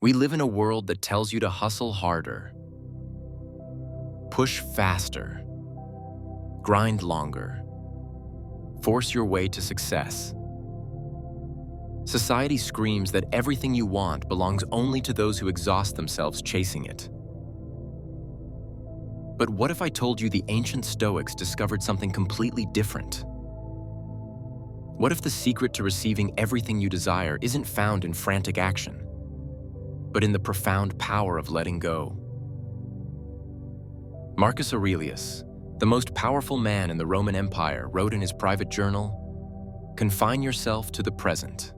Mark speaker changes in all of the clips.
Speaker 1: We live in a world that tells you to hustle harder, push faster, grind longer, force your way to success. Society screams that everything you want belongs only to those who exhaust themselves chasing it. But what if I told you the ancient Stoics discovered something completely different? What if the secret to receiving everything you desire isn't found in frantic action, but in the profound power of letting go? Marcus Aurelius, the most powerful man in the Roman Empire, wrote in his private journal, "Confine yourself to the present."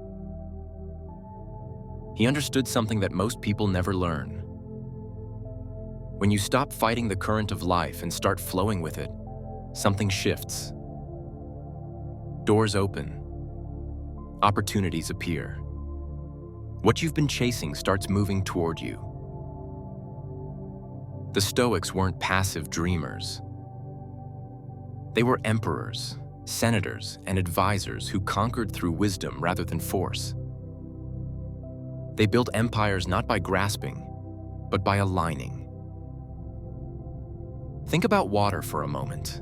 Speaker 1: He understood something that most people never learn. When you stop fighting the current of life and start flowing with it, something shifts. Doors open. Opportunities appear. What you've been chasing starts moving toward you. The Stoics weren't passive dreamers. They were emperors, senators, and advisors who conquered through wisdom rather than force. They built empires not by grasping, but by aligning. Think about water for a moment.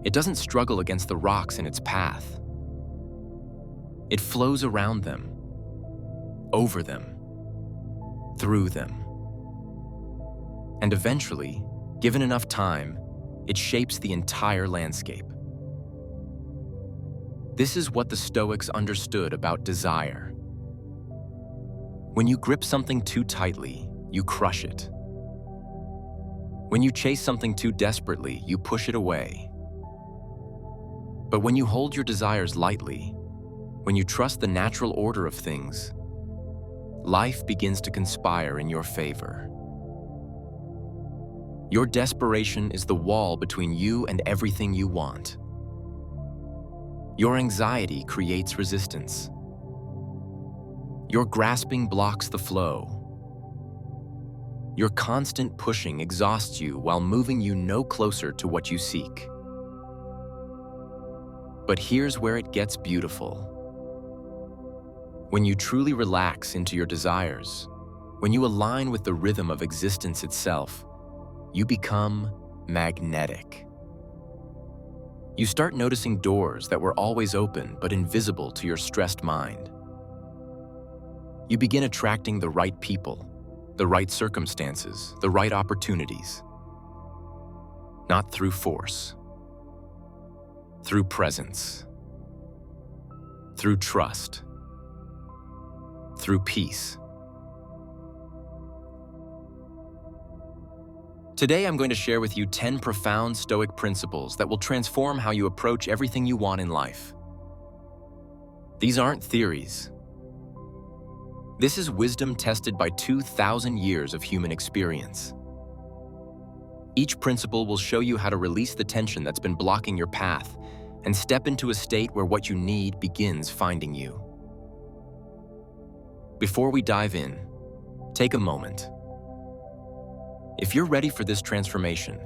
Speaker 1: It doesn't struggle against the rocks in its path. It flows around them, over them, through them. And eventually, given enough time, it shapes the entire landscape. This is what the Stoics understood about desire. When you grip something too tightly, you crush it. When you chase something too desperately, you push it away. But when you hold your desires lightly, when you trust the natural order of things, life begins to conspire in your favor. Your desperation is the wall between you and everything you want. Your anxiety creates resistance. Your grasping blocks the flow. Your constant pushing exhausts you while moving you no closer to what you seek. But here's where it gets beautiful. When you truly relax into your desires, when you align with the rhythm of existence itself, you become magnetic. You start noticing doors that were always open but invisible to your stressed mind. You begin attracting the right people, the right circumstances, the right opportunities. Not through force, through presence, through trust, through peace. Today, I'm going to share with you 10 profound Stoic principles that will transform how you approach everything you want in life. These aren't theories. This is wisdom tested by 2,000 years of human experience. Each principle will show you how to release the tension that's been blocking your path and step into a state where what you need begins finding you. Before we dive in, take a moment. If you're ready for this transformation,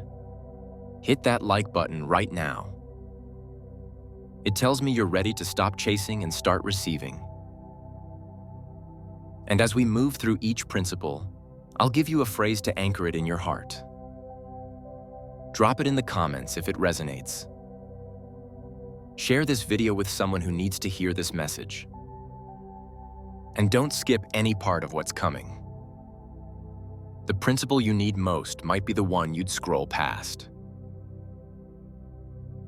Speaker 1: hit that like button right now. It tells me you're ready to stop chasing and start receiving. And as we move through each principle, I'll give you a phrase to anchor it in your heart. Drop it in the comments if it resonates. Share this video with someone who needs to hear this message. And don't skip any part of what's coming. The principle you need most might be the one you'd scroll past.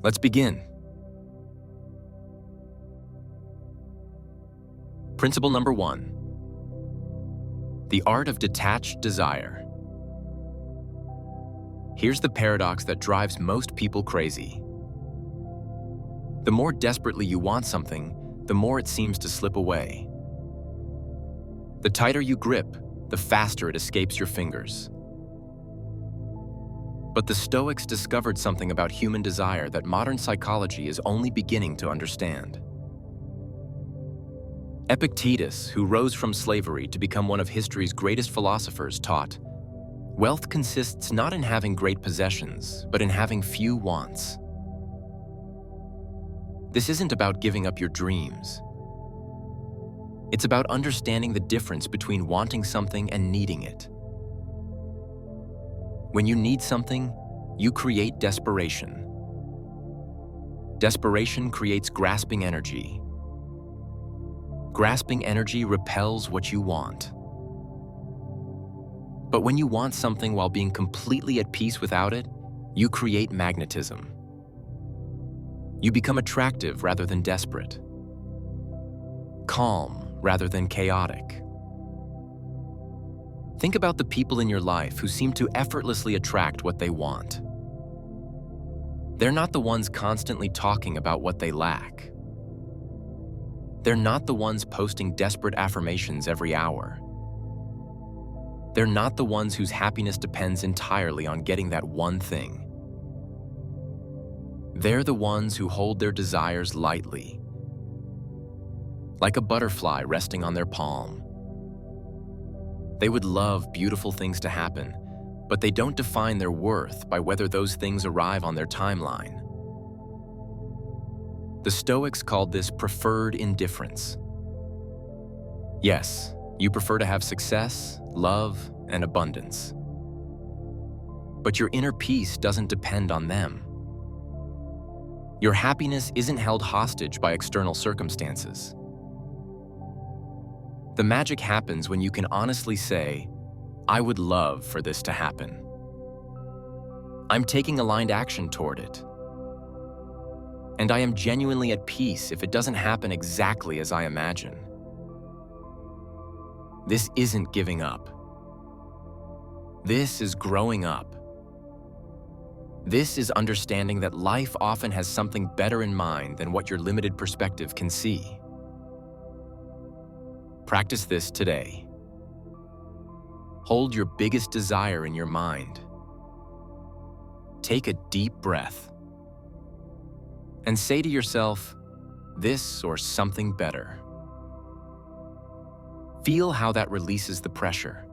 Speaker 1: Let's begin. Principle number 1. The art of detached desire. Here's the paradox that drives most people crazy. The more desperately you want something, the more it seems to slip away. The tighter you grip, the faster it escapes your fingers. But the Stoics discovered something about human desire that modern psychology is only beginning to understand. Epictetus, who rose from slavery to become one of history's greatest philosophers, taught, "Wealth consists not in having great possessions, but in having few wants." This isn't about giving up your dreams. It's about understanding the difference between wanting something and needing it. When you need something, you create desperation. Desperation creates grasping energy. Grasping energy repels what you want. But when you want something while being completely at peace without it, you create magnetism. You become attractive rather than desperate. Calm rather than chaotic. Think about the people in your life who seem to effortlessly attract what they want. They're not the ones constantly talking about what they lack. They're not the ones posting desperate affirmations every hour. They're not the ones whose happiness depends entirely on getting that one thing. They're the ones who hold their desires lightly, like a butterfly resting on their palm. They would love beautiful things to happen, but they don't define their worth by whether those things arrive on their timeline. The Stoics called this preferred indifference. Yes, you prefer to have success, love, and abundance. But your inner peace doesn't depend on them. Your happiness isn't held hostage by external circumstances. The magic happens when you can honestly say, I would love for this to happen. I'm taking aligned action toward it. And I am genuinely at peace if it doesn't happen exactly as I imagine. This isn't giving up. This is growing up. This is understanding that life often has something better in mind than what your limited perspective can see. Practice this today. Hold your biggest desire in your mind. Take a deep breath. And say to yourself, this or something better. Feel how that releases the pressure.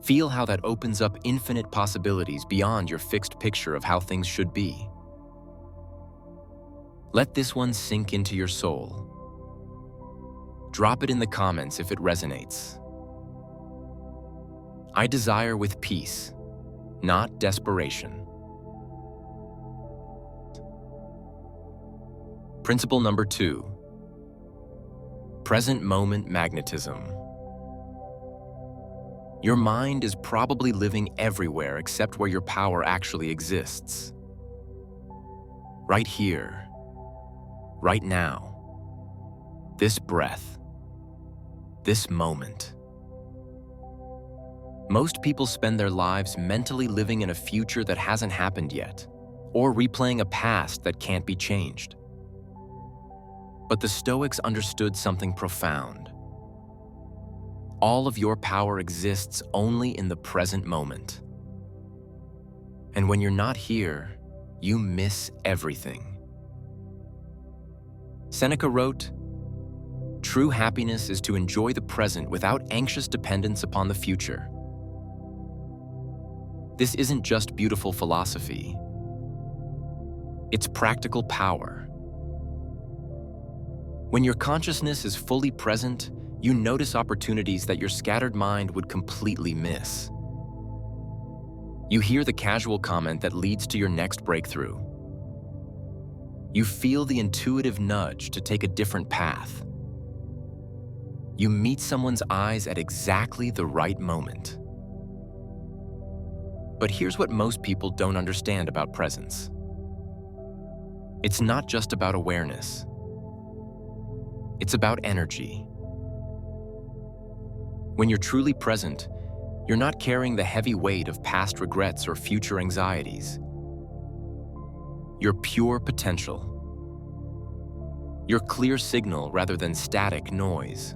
Speaker 1: Feel how that opens up infinite possibilities beyond your fixed picture of how things should be. Let this one sink into your soul. Drop it in the comments if it resonates. I desire with peace, not desperation. Principle number 2. Present moment magnetism. Your mind is probably living everywhere except where your power actually exists. Right here, right now, this breath, this moment. Most people spend their lives mentally living in a future that hasn't happened yet, or replaying a past that can't be changed. But the Stoics understood something profound. All of your power exists only in the present moment. And when you're not here, you miss everything. Seneca wrote, "True happiness is to enjoy the present without anxious dependence upon the future." This isn't just beautiful philosophy. It's practical power. When your consciousness is fully present, you notice opportunities that your scattered mind would completely miss. You hear the casual comment that leads to your next breakthrough. You feel the intuitive nudge to take a different path. You meet someone's eyes at exactly the right moment. But here's what most people don't understand about presence. It's not just about awareness. It's about energy. When you're truly present, you're not carrying the heavy weight of past regrets or future anxieties. You're pure potential. You're clear signal rather than static noise.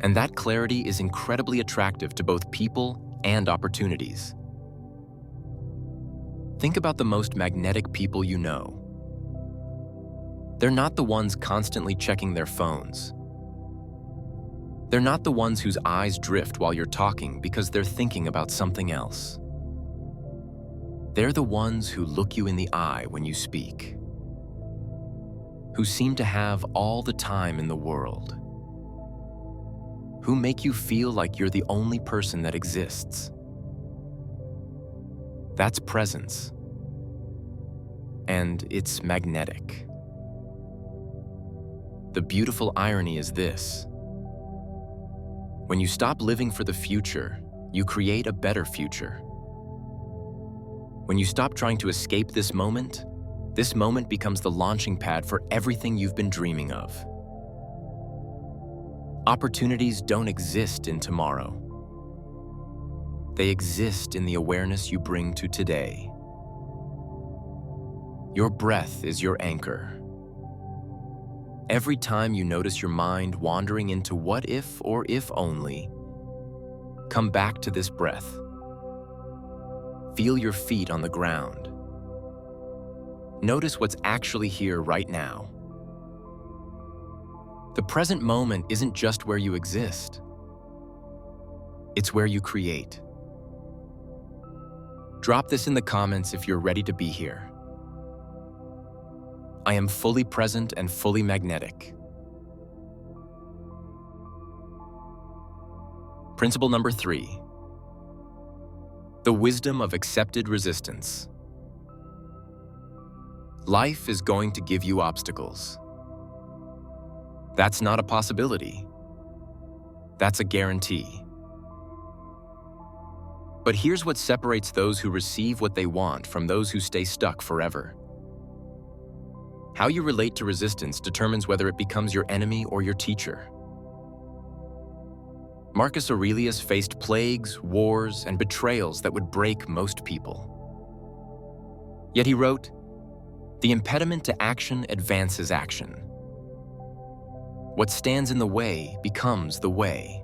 Speaker 1: And that clarity is incredibly attractive to both people and opportunities. Think about the most magnetic people you know. They're not the ones constantly checking their phones. They're not the ones whose eyes drift while you're talking because they're thinking about something else. They're the ones who look you in the eye when you speak. who seem to have all the time in the world, who make you feel like you're the only person that exists. That's presence, and it's magnetic. The beautiful irony is this: when you stop living for the future, you create a better future. When you stop trying to escape this moment becomes the launching pad for everything you've been dreaming of. Opportunities don't exist in tomorrow. They exist in the awareness you bring to today. Your breath is your anchor. Every time you notice your mind wandering into what if or if only, come back to this breath. Feel your feet on the ground. Notice what's actually here right now. The present moment isn't just where you exist. It's where you create. Drop this in the comments if you're ready to be here. I am fully present and fully magnetic. Principle number 3. The wisdom of accepted resistance. Life is going to give you obstacles. That's not a possibility. That's a guarantee. But here's what separates those who receive what they want from those who stay stuck forever. How you relate to resistance determines whether it becomes your enemy or your teacher. Marcus Aurelius faced plagues, wars, and betrayals that would break most people. Yet he wrote, "The impediment to action advances action. What stands in the way becomes the way."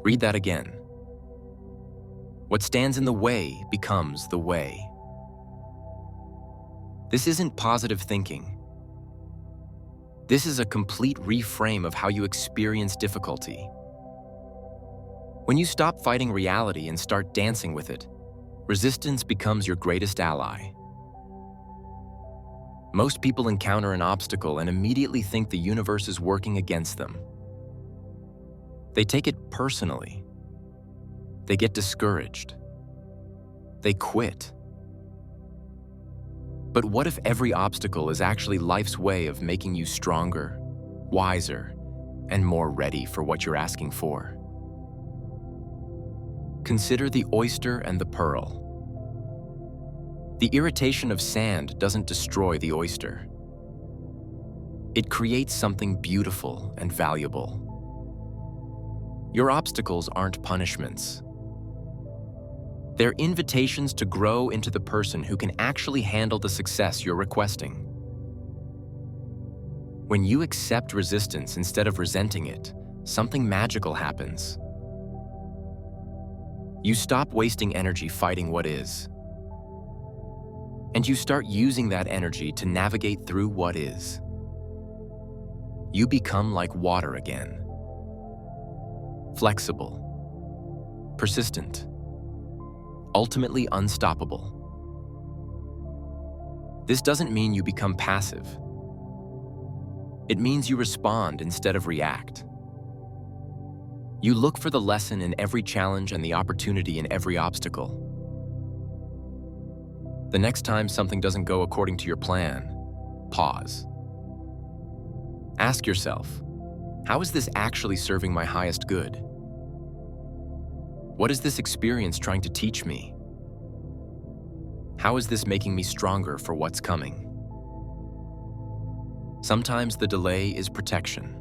Speaker 1: Read that again. What stands in the way becomes the way. This isn't positive thinking. This is a complete reframe of how you experience difficulty. When you stop fighting reality and start dancing with it, resistance becomes your greatest ally. Most people encounter an obstacle and immediately think the universe is working against them. They take it personally. They get discouraged. They quit. But what if every obstacle is actually life's way of making you stronger, wiser, and more ready for what you're asking for? Consider the oyster and the pearl. The irritation of sand doesn't destroy the oyster. It creates something beautiful and valuable. Your obstacles aren't punishments. They're invitations to grow into the person who can actually handle the success you're requesting. When you accept resistance instead of resenting it, something magical happens. You stop wasting energy fighting what is, and you start using that energy to navigate through what is. You become like water again. Flexible, persistent, ultimately unstoppable. This doesn't mean you become passive. It means you respond instead of react. You look for the lesson in every challenge and the opportunity in every obstacle. The next time something doesn't go according to your plan, pause. Ask yourself, how is this actually serving my highest good? What is this experience trying to teach me? How is this making me stronger for what's coming? Sometimes the delay is protection.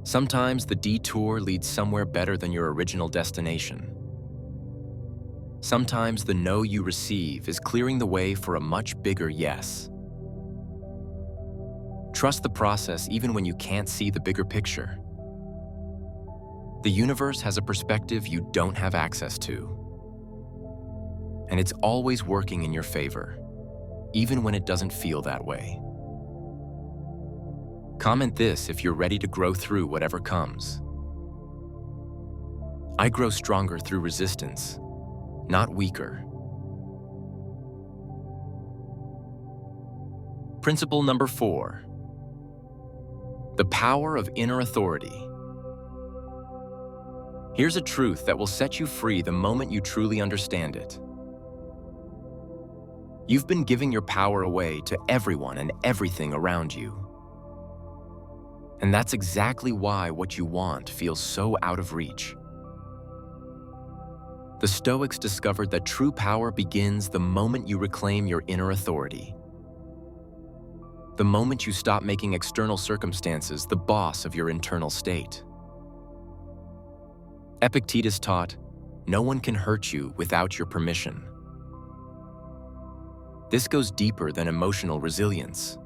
Speaker 1: Sometimes the detour leads somewhere better than your original destination. Sometimes the no you receive is clearing the way for a much bigger yes. Trust the process even when you can't see the bigger picture. The universe has a perspective you don't have access to. And it's always working in your favor, even when it doesn't feel that way. Comment this if you're ready to grow through whatever comes. I grow stronger through resistance, not weaker. Principle number 4. The power of inner authority. Here's a truth that will set you free the moment you truly understand it. You've been giving your power away to everyone and everything around you. And that's exactly why what you want feels so out of reach. The Stoics discovered that true power begins the moment you reclaim your inner authority. The moment you stop making external circumstances the boss of your internal state. Epictetus taught, "No one can hurt you without your permission." This goes deeper than emotional resilience.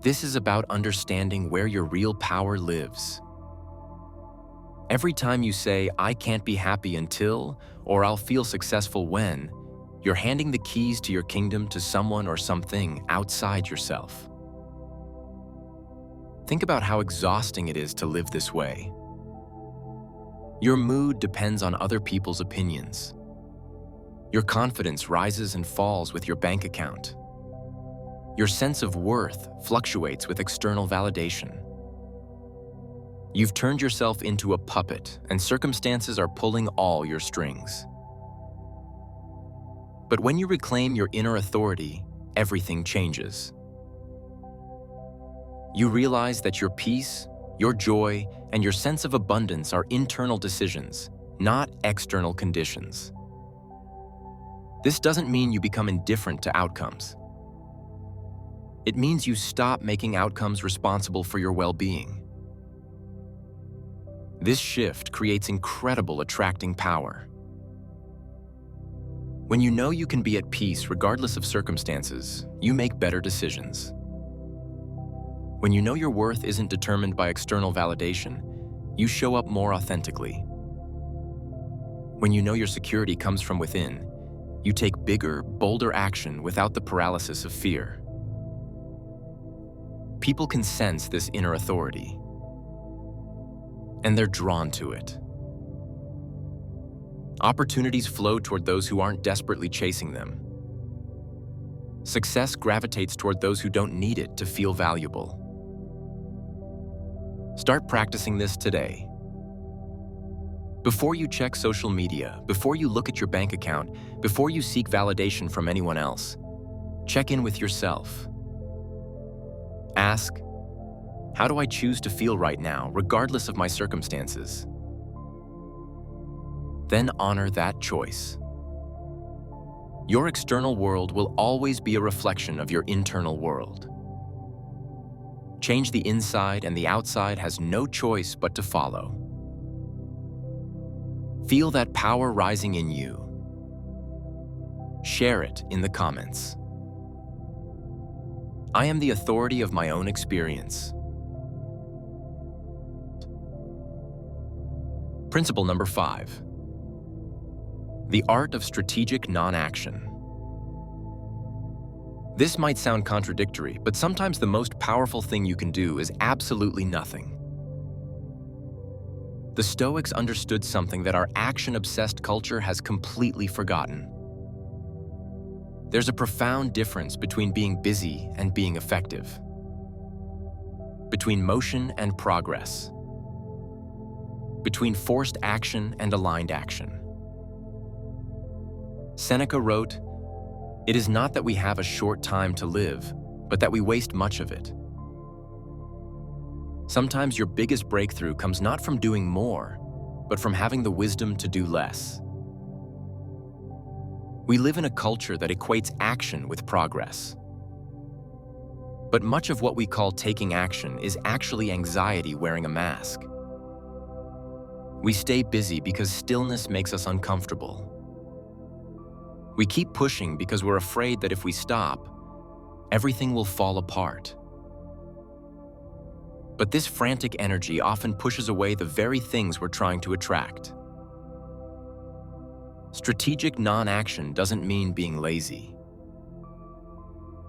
Speaker 1: This is about understanding where your real power lives. Every time you say, "I can't be happy until," or "I'll feel successful when," you're handing the keys to your kingdom to someone or something outside yourself. Think about how exhausting it is to live this way. Your mood depends on other people's opinions. Your confidence rises and falls with your bank account. Your sense of worth fluctuates with external validation. You've turned yourself into a puppet, and circumstances are pulling all your strings. But when you reclaim your inner authority, everything changes. You realize that your peace, your joy, and your sense of abundance are internal decisions, not external conditions. This doesn't mean you become indifferent to outcomes. It means you stop making outcomes responsible for your well-being. This shift creates incredible attracting power. When you know you can be at peace regardless of circumstances, you make better decisions. When you know your worth isn't determined by external validation, you show up more authentically. When you know your security comes from within, you take bigger, bolder action without the paralysis of fear. People can sense this inner authority, and they're drawn to it. Opportunities flow toward those who aren't desperately chasing them. Success gravitates toward those who don't need it to feel valuable. Start practicing this today. Before you check social media, before you look at your bank account, before you seek validation from anyone else, check in with yourself. Ask, how do I choose to feel right now, regardless of my circumstances? Then honor that choice. Your external world will always be a reflection of your internal world. Change the inside, and the outside has no choice but to follow. Feel that power rising in you. Share it in the comments. I am the authority of my own experience. Principle number 5. The art of strategic non-action. This might sound contradictory, but sometimes the most powerful thing you can do is absolutely nothing. The Stoics understood something that our action-obsessed culture has completely forgotten. There's a profound difference between being busy and being effective, between motion and progress, between forced action and aligned action. Seneca wrote, "It is not that we have a short time to live, but that we waste much of it." Sometimes your biggest breakthrough comes not from doing more, but from having the wisdom to do less. We live in a culture that equates action with progress. But much of what we call taking action is actually anxiety wearing a mask. We stay busy because stillness makes us uncomfortable. We keep pushing because we're afraid that if we stop, everything will fall apart. But this frantic energy often pushes away the very things we're trying to attract. Strategic non-action doesn't mean being lazy.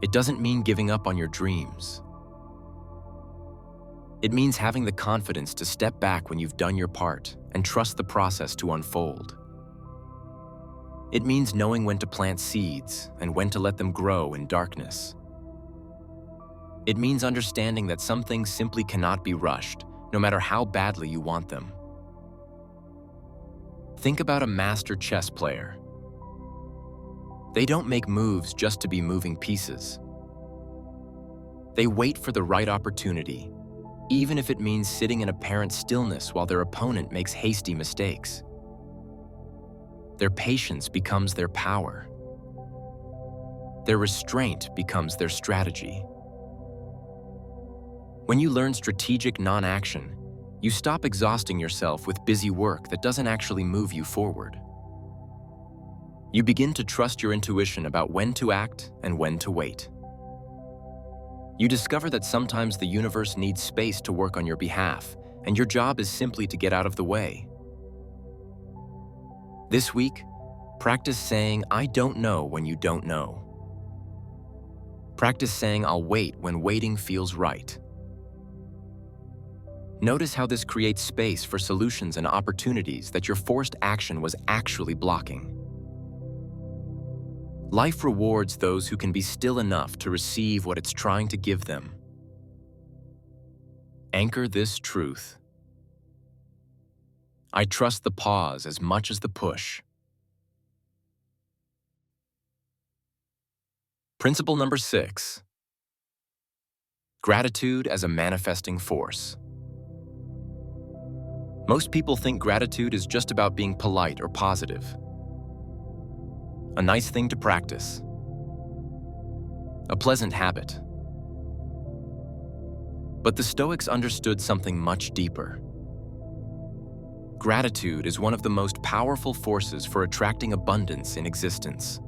Speaker 1: It doesn't mean giving up on your dreams. It means having the confidence to step back when you've done your part and trust the process to unfold. It means knowing when to plant seeds and when to let them grow in darkness. It means understanding that some things simply cannot be rushed, no matter how badly you want them. Think about a master chess player. They don't make moves just to be moving pieces. They wait for the right opportunity, even if it means sitting in apparent stillness while their opponent makes hasty mistakes. Their patience becomes their power. Their restraint becomes their strategy. When you learn strategic non-action, you stop exhausting yourself with busy work that doesn't actually move you forward. You begin to trust your intuition about when to act and when to wait. You discover that sometimes the universe needs space to work on your behalf, and your job is simply to get out of the way. This week, practice saying, "I don't know," when you don't know. Practice saying, "I'll wait," when waiting feels right. Notice how this creates space for solutions and opportunities that your forced action was actually blocking. Life rewards those who can be still enough to receive what it's trying to give them. Anchor this truth. I trust the pause as much as the push. Principle number 6. Gratitude as a manifesting force. Most people think gratitude is just about being polite or positive. A nice thing to practice. A pleasant habit. But the Stoics understood something much deeper. Gratitude is one of the most powerful forces for attracting abundance in existence.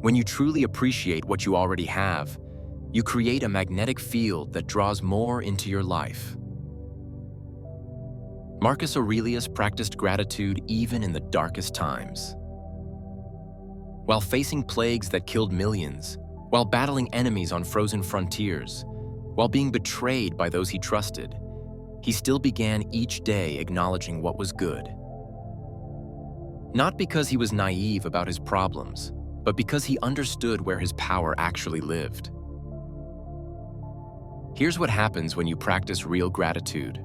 Speaker 1: When you truly appreciate what you already have, you create a magnetic field that draws more into your life. Marcus Aurelius practiced gratitude even in the darkest times. While facing plagues that killed millions, while battling enemies on frozen frontiers, while being betrayed by those he trusted, he still began each day acknowledging what was good. Not because he was naive about his problems, but because he understood where his power actually lived. Here's what happens when you practice real gratitude.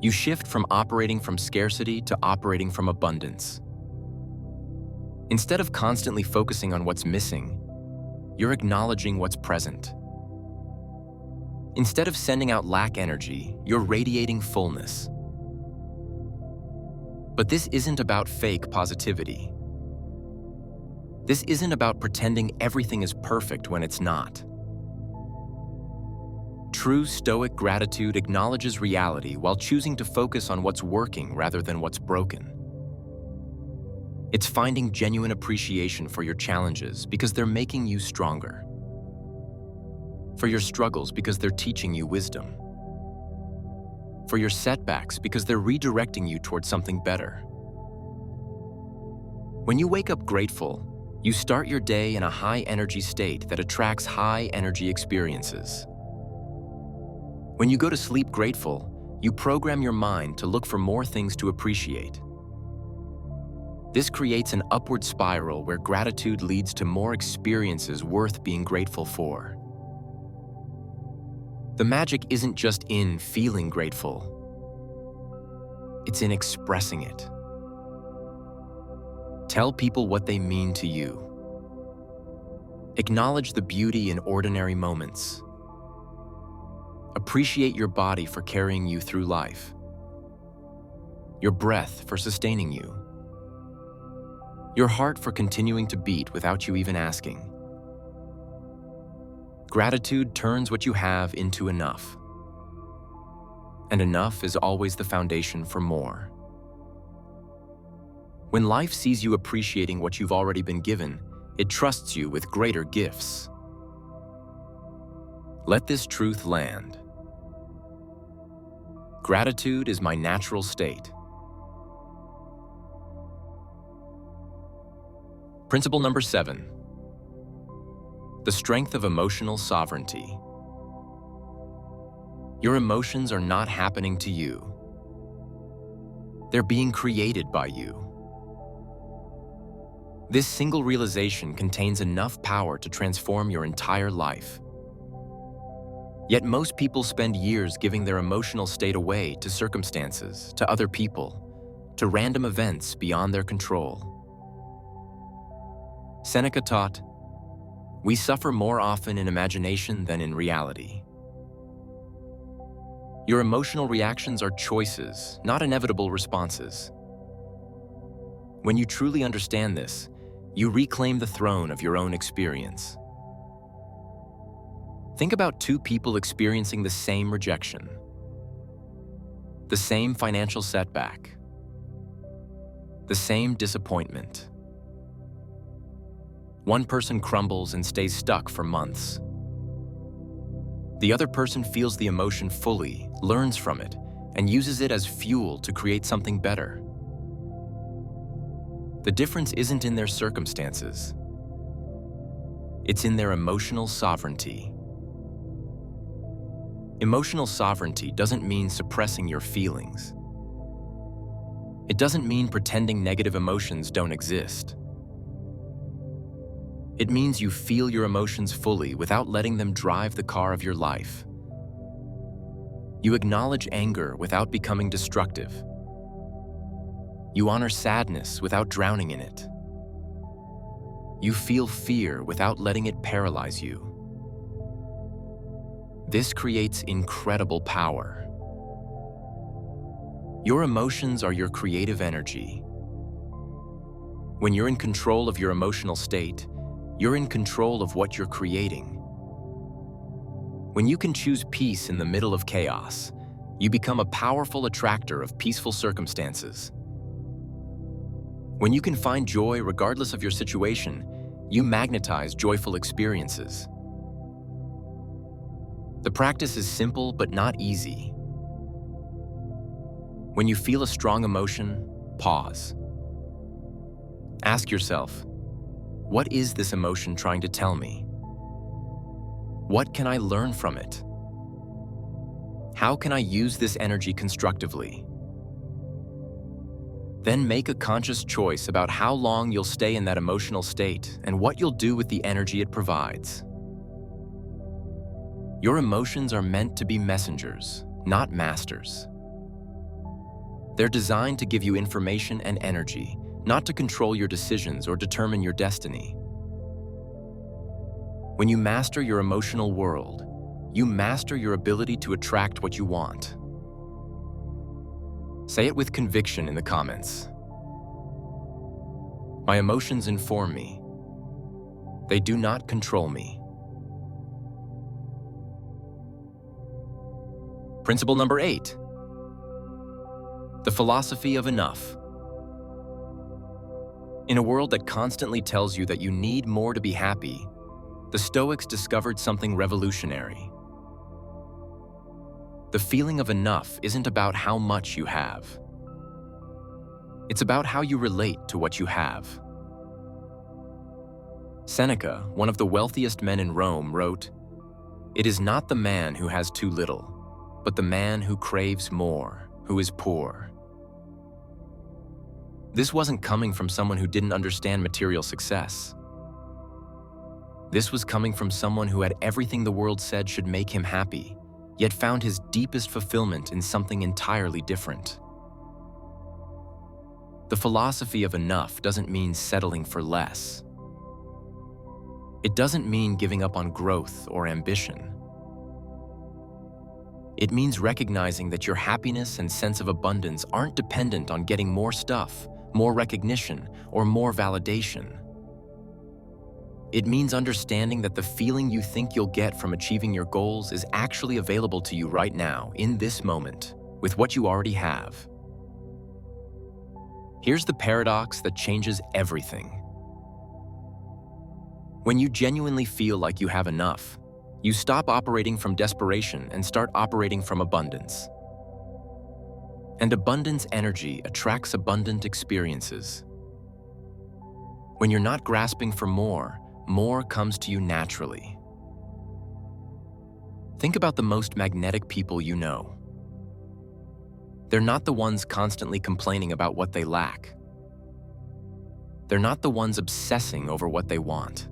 Speaker 1: You shift from operating from scarcity to operating from abundance. Instead of constantly focusing on what's missing, you're acknowledging what's present. Instead of sending out lack energy, you're radiating fullness. But this isn't about fake positivity. This isn't about pretending everything is perfect when it's not. True Stoic gratitude acknowledges reality while choosing to focus on what's working rather than what's broken. It's finding genuine appreciation for your challenges because they're making you stronger. For your struggles because they're teaching you wisdom. For your setbacks because they're redirecting you towards something better. When you wake up grateful, you start your day in a high-energy state that attracts high-energy experiences. When you go to sleep grateful, you program your mind to look for more things to appreciate. This creates an upward spiral where gratitude leads to more experiences worth being grateful for. The magic isn't just in feeling grateful. It's in expressing it. Tell people what they mean to you. Acknowledge the beauty in ordinary moments. Appreciate your body for carrying you through life. Your breath for sustaining you. Your heart for continuing to beat without you even asking. Gratitude turns what you have into enough. And enough is always the foundation for more. When life sees you appreciating what you've already been given, it trusts you with greater gifts. Let this truth land. Gratitude is my natural state. Principle number 7. The strength of emotional sovereignty. Your emotions are not happening to you. They're being created by you. This single realization contains enough power to transform your entire life. Yet most people spend years giving their emotional state away to circumstances, to other people, to random events beyond their control. Seneca taught, "We suffer more often in imagination than in reality." Your emotional reactions are choices, not inevitable responses. When you truly understand this, you reclaim the throne of your own experience. Think about two people experiencing the same rejection, the same financial setback, the same disappointment. One person crumbles and stays stuck for months. The other person feels the emotion fully, learns from it, and uses it as fuel to create something better. The difference isn't in their circumstances. It's in their emotional sovereignty. Emotional sovereignty doesn't mean suppressing your feelings. It doesn't mean pretending negative emotions don't exist. It means you feel your emotions fully without letting them drive the car of your life. You acknowledge anger without becoming destructive. You honor sadness without drowning in it. You feel fear without letting it paralyze you. This creates incredible power. Your emotions are your creative energy. When you're in control of your emotional state, you're in control of what you're creating. When you can choose peace in the middle of chaos, you become a powerful attractor of peaceful circumstances. When you can find joy regardless of your situation, you magnetize joyful experiences. The practice is simple but not easy. When you feel a strong emotion, pause. Ask yourself, what is this emotion trying to tell me? What can I learn from it? How can I use this energy constructively? Then make a conscious choice about how long you'll stay in that emotional state and what you'll do with the energy it provides. Your emotions are meant to be messengers, not masters. They're designed to give you information and energy, not to control your decisions or determine your destiny. When you master your emotional world, you master your ability to attract what you want. Say it with conviction in the comments. My emotions inform me. They do not control me. Principle number 8. The philosophy of enough. In a world that constantly tells you that you need more to be happy, the Stoics discovered something revolutionary. The feeling of enough isn't about how much you have. It's about how you relate to what you have. Seneca, one of the wealthiest men in Rome, wrote, "It is not the man who has too little, but the man who craves more, who is poor." This wasn't coming from someone who didn't understand material success. This was coming from someone who had everything the world said should make him happy, yet found his deepest fulfillment in something entirely different. The philosophy of enough doesn't mean settling for less. It doesn't mean giving up on growth or ambition. It means recognizing that your happiness and sense of abundance aren't dependent on getting more stuff, more recognition, or more validation. It means understanding that the feeling you think you'll get from achieving your goals is actually available to you right now, in this moment, with what you already have. Here's the paradox that changes everything. When you genuinely feel like you have enough, you stop operating from desperation and start operating from abundance. And abundance energy attracts abundant experiences. When you're not grasping for more comes to you naturally. Think about the most magnetic people you know. They're not the ones constantly complaining about what they lack. They're not the ones obsessing over what they want.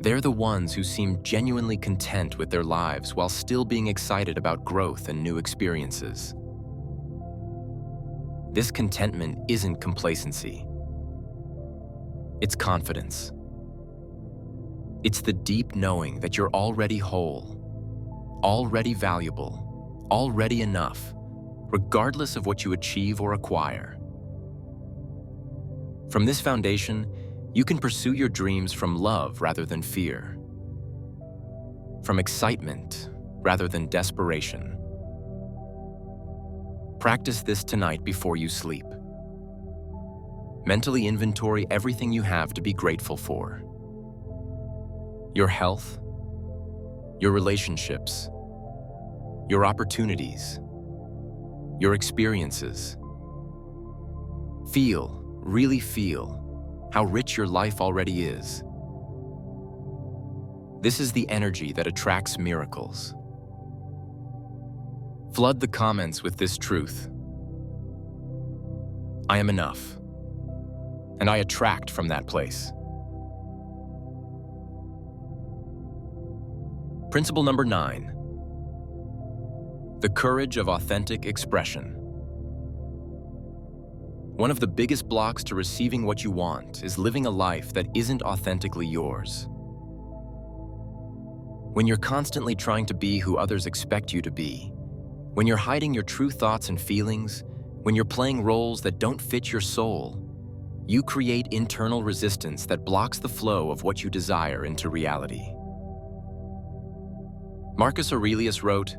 Speaker 1: They're the ones who seem genuinely content with their lives while still being excited about growth and new experiences. This contentment isn't complacency. It's confidence. It's the deep knowing that you're already whole, already valuable, already enough, regardless of what you achieve or acquire. From this foundation, you can pursue your dreams from love rather than fear, from excitement rather than desperation. Practice this tonight before you sleep. Mentally inventory everything you have to be grateful for. Your health, your relationships, your opportunities, your experiences. Feel, really feel, how rich your life already is. This is the energy that attracts miracles. Flood the comments with this truth. I am enough, and I attract from that place. Principle number 9. The courage of authentic expression. One of the biggest blocks to receiving what you want is living a life that isn't authentically yours. When you're constantly trying to be who others expect you to be, when you're hiding your true thoughts and feelings, when you're playing roles that don't fit your soul, you create internal resistance that blocks the flow of what you desire into reality. Marcus Aurelius wrote,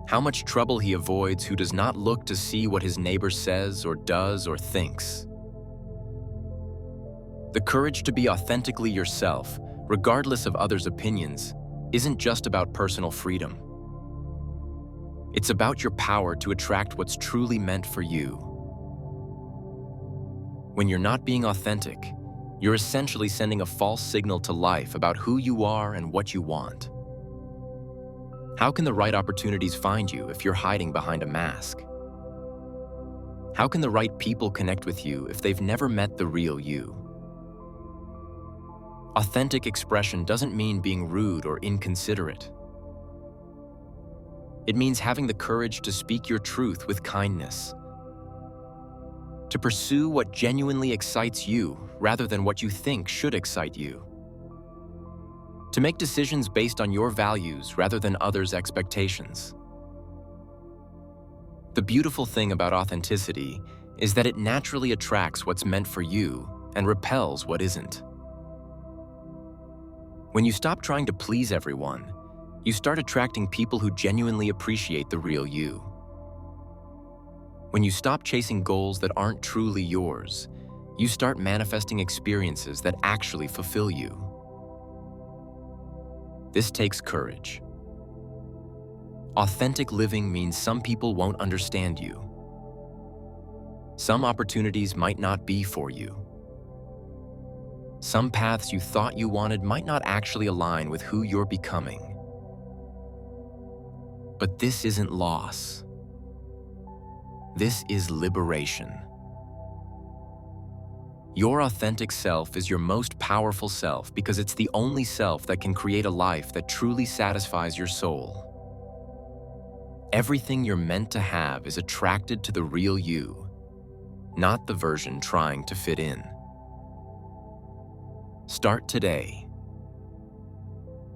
Speaker 1: "How much trouble he avoids who does not look to see what his neighbor says or does or thinks." The courage to be authentically yourself, regardless of others' opinions, isn't just about personal freedom. It's about your power to attract what's truly meant for you. When you're not being authentic, you're essentially sending a false signal to life about who you are and what you want. How can the right opportunities find you if you're hiding behind a mask? How can the right people connect with you if they've never met the real you? Authentic expression doesn't mean being rude or inconsiderate. It means having the courage to speak your truth with kindness, to pursue what genuinely excites you rather than what you think should excite you, to make decisions based on your values rather than others' expectations. The beautiful thing about authenticity is that it naturally attracts what's meant for you and repels what isn't. When you stop trying to please everyone, you start attracting people who genuinely appreciate the real you. When you stop chasing goals that aren't truly yours, you start manifesting experiences that actually fulfill you. This takes courage. Authentic living means some people won't understand you. Some opportunities might not be for you. Some paths you thought you wanted might not actually align with who you're becoming. But this isn't loss. This is liberation. Your authentic self is your most powerful self because it's the only self that can create a life that truly satisfies your soul. Everything you're meant to have is attracted to the real you, not the version trying to fit in. Start today.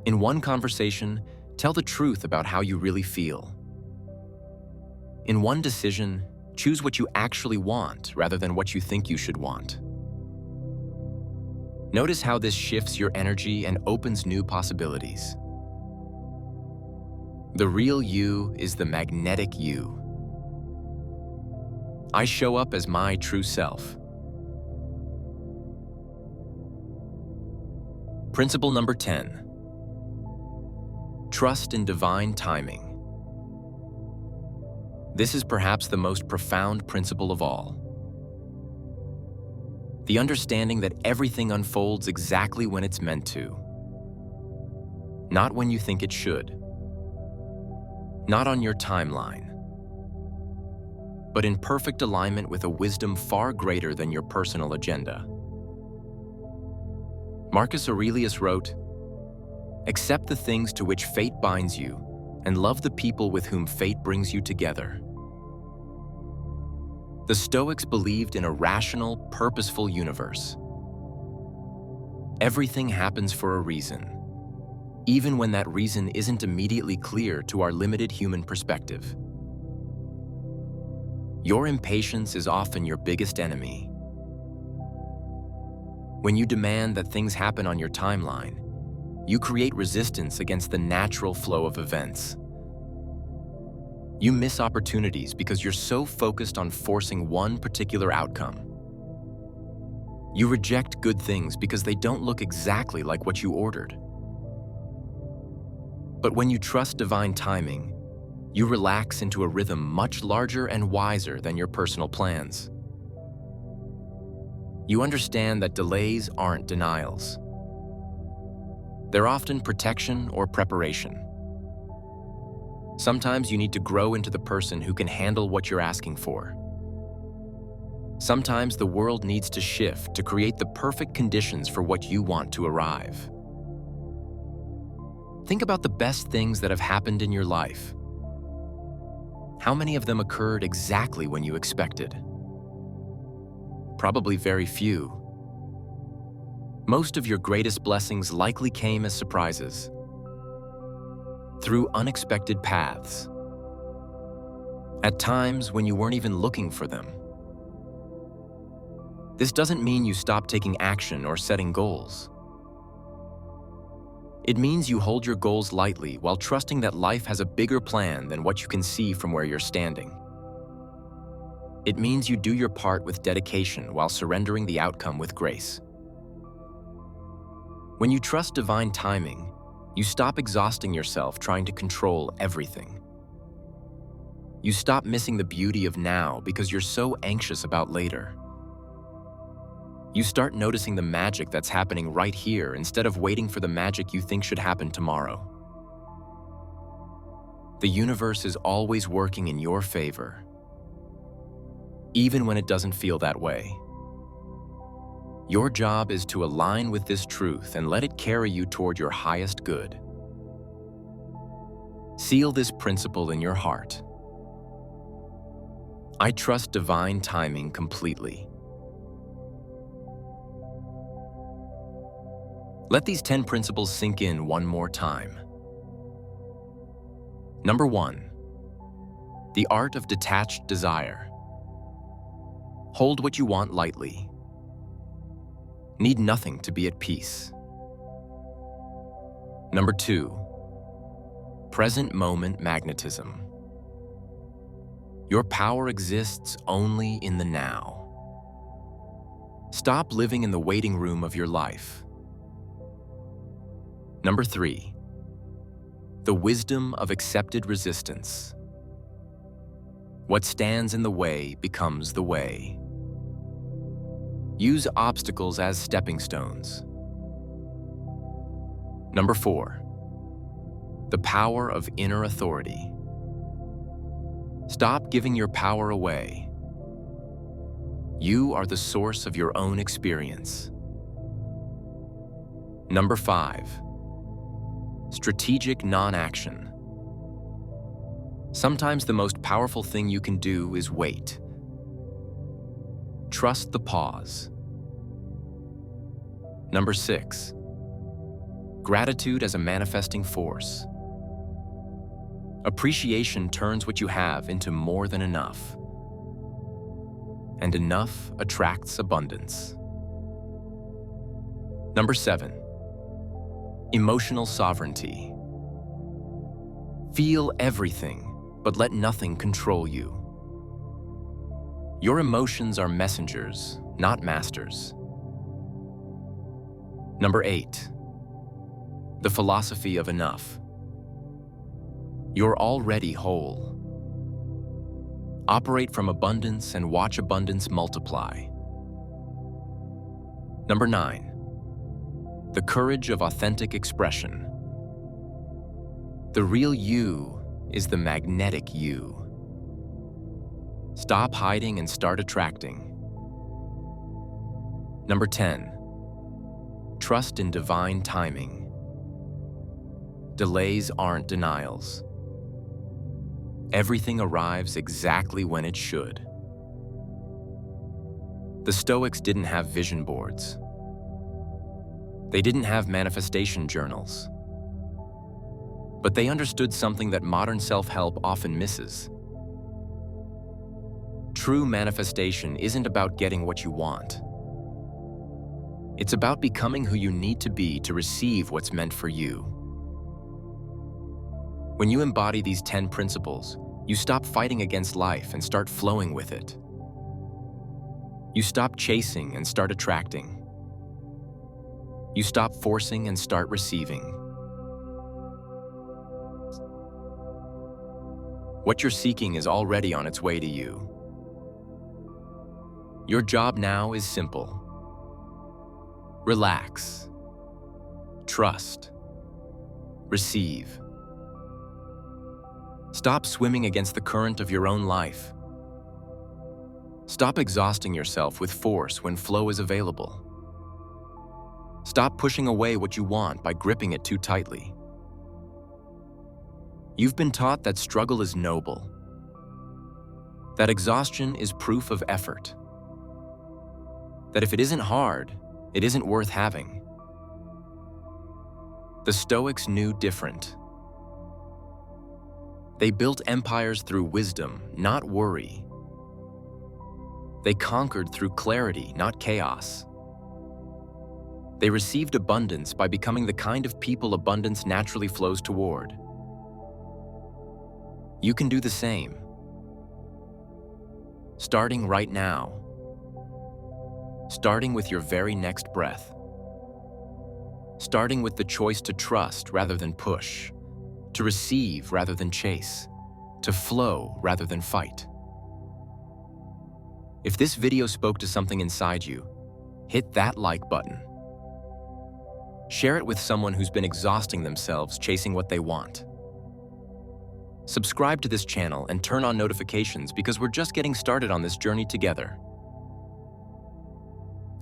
Speaker 1: In one conversation, tell the truth about how you really feel. In one decision, choose what you actually want rather than what you think you should want. Notice how this shifts your energy and opens new possibilities. The real you is the magnetic you. I show up as my true self. Principle number 10. Trust in divine timing. This is perhaps the most profound principle of all. The understanding that everything unfolds exactly when it's meant to. Not when you think it should. Not on your timeline. but in perfect alignment with a wisdom far greater than your personal agenda. Marcus Aurelius wrote, "Accept the things to which fate binds you, and love the people with whom fate brings you together." The Stoics believed in a rational, purposeful universe. Everything happens for a reason, even when that reason isn't immediately clear to our limited human perspective. Your impatience is often your biggest enemy. When you demand that things happen on your timeline, you create resistance against the natural flow of events. You miss opportunities because you're so focused on forcing one particular outcome. You reject good things because they don't look exactly like what you ordered. But when you trust divine timing, you relax into a rhythm much larger and wiser than your personal plans. You understand that delays aren't denials. They're often protection or preparation. Sometimes you need to grow into the person who can handle what you're asking for. Sometimes the world needs to shift to create the perfect conditions for what you want to arrive. Think about the best things that have happened in your life. How many of them occurred exactly when you expected? Probably very few. Most of your greatest blessings likely came as surprises, through unexpected paths, at times when you weren't even looking for them. This doesn't mean you stop taking action or setting goals. It means you hold your goals lightly while trusting that life has a bigger plan than what you can see from where you're standing. It means you do your part with dedication while surrendering the outcome with grace. When you trust divine timing, you stop exhausting yourself trying to control everything. You stop missing the beauty of now because you're so anxious about later. You start noticing the magic that's happening right here instead of waiting for the magic you think should happen tomorrow. The universe is always working in your favor, even when it doesn't feel that way. Your job is to align with this truth and let it carry you toward your highest good. Seal this principle in your heart. I trust divine timing completely. Let these 10 principles sink in one more time. Number 1, the art of detached desire. Hold what you want lightly. Need nothing to be at peace. Number 2, present moment magnetism. Your power exists only in the now. Stop living in the waiting room of your life. Number 3, the wisdom of accepted resistance. What stands in the way becomes the way. Use obstacles as stepping stones. Number 4, the power of inner authority. Stop giving your power away. You are the source of your own experience. Number 5, strategic non-action. Sometimes the most powerful thing you can do is wait. Trust the pause. Number 6, gratitude as a manifesting force. Appreciation turns what you have into more than enough. And enough attracts abundance. Number 7, emotional sovereignty. Feel everything, but let nothing control you. Your emotions are messengers, not masters. Number 8, the philosophy of enough. You're already whole. Operate from abundance and watch abundance multiply. Number 9, the courage of authentic expression. The real you is the magnetic you. Stop hiding and start attracting. Number 10. Trust in divine timing. Delays aren't denials. Everything arrives exactly when it should. The Stoics didn't have vision boards. They didn't have manifestation journals. But they understood something that modern self-help often misses. True manifestation isn't about getting what you want. It's about becoming who you need to be to receive what's meant for you. When you embody these 10 principles, you stop fighting against life and start flowing with it. You stop chasing and start attracting. You stop forcing and start receiving. What you're seeking is already on its way to you. Your job now is simple. Relax. Trust. Receive. Stop swimming against the current of your own life. Stop exhausting yourself with force when flow is available. Stop pushing away what you want by gripping it too tightly. You've been taught that struggle is noble, that exhaustion is proof of effort, that if it isn't hard, it isn't worth having. The Stoics knew different. They built empires through wisdom, not worry. They conquered through clarity, not chaos. They received abundance by becoming the kind of people abundance naturally flows toward. You can do the same. Starting right now. Starting with your very next breath. Starting with the choice to trust rather than push, to receive rather than chase, to flow rather than fight. If this video spoke to something inside you, hit that like button. Share it with someone who's been exhausting themselves chasing what they want. Subscribe to this channel and turn on notifications because we're just getting started on this journey together.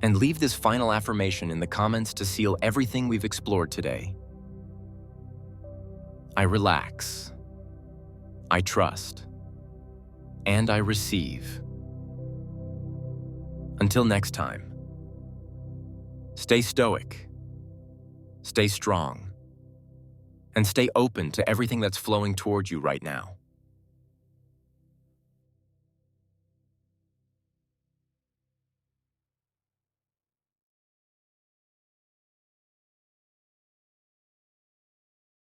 Speaker 1: And leave this final affirmation in the comments to seal everything we've explored today. I relax. I trust. And I receive. Until next time, stay stoic, stay strong, and stay open to everything that's flowing toward you right now.